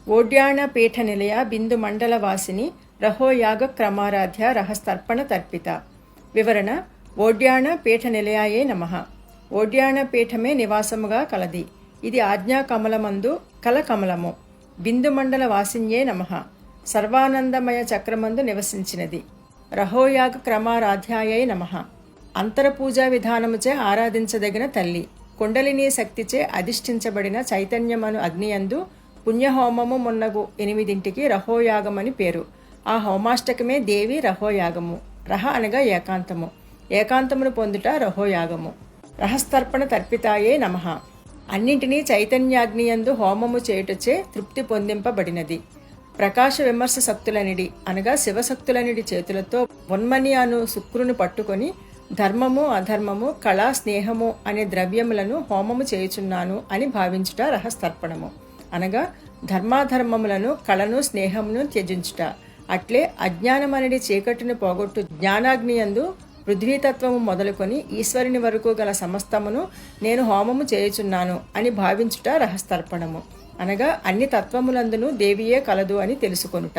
ఓడ్యాణ పీఠ నిలయ బిందు మండల వాసిని రహోయాగ క్రమారాధ్య రహస్తర్పణ తర్పిత. వివరణ: ఓడ్యాణ పీఠ నిలయాయే నమః. ఓడ్యాణ పీఠమే నివాసముగా కలది. ఇది ఆజ్ఞాకమలమందు కల కమలము. బిందు మండల వాసిన్యే నమః. సర్వానందమయ చక్రమందు నివసించినది. రహోయాగ క్రమారాధ్యాయై నమః. అంతరపూజా విధానముచే ఆరాధించదగిన తల్లి. కుండలినీ శక్తిచే అధిష్ఠించబడిన చైతన్యమను అగ్నియందు పుణ్యహోమము మున్నగు 8ంటికి రహోయాగమని పేరు. ఆ హోమాష్టకమే దేవి రహోయాగము. రహ అనగా ఏకాంతము. ఏకాంతమును పొందుట రహోయాగము. రహస్తర్పణ తర్పితాయే నమః. అన్నింటినీ చైతన్యాగ్నియందు హోమము చేయుటచే తృప్తి పొందింపబడినది. ప్రకాశ విమర్శ శక్తులనిడి అనగా శివశక్తులనిడి చేతులతో ఉన్మని అను శుక్రుని పట్టుకొని ధర్మము అధర్మము కళ స్నేహము అనే ద్రవ్యములను హోమము చేయుచున్నాను అని భావించుట రహస్తర్పణము. అనగా ధర్మాధర్మములను కళను స్నేహమును త్యజించుట. అట్లే అజ్ఞానమనడి చీకటిని పోగొట్టు జ్ఞానాగ్నియందు పృథ్వీతత్వము మొదలుకొని ఈశ్వరుని వరకు గల సమస్తమును నేను హోమము చేయుచున్నాను అని భావించుట రహస్తర్పణము. అనగా అన్ని తత్వములందును దేవియే కలదు అని తెలుసుకొనుట.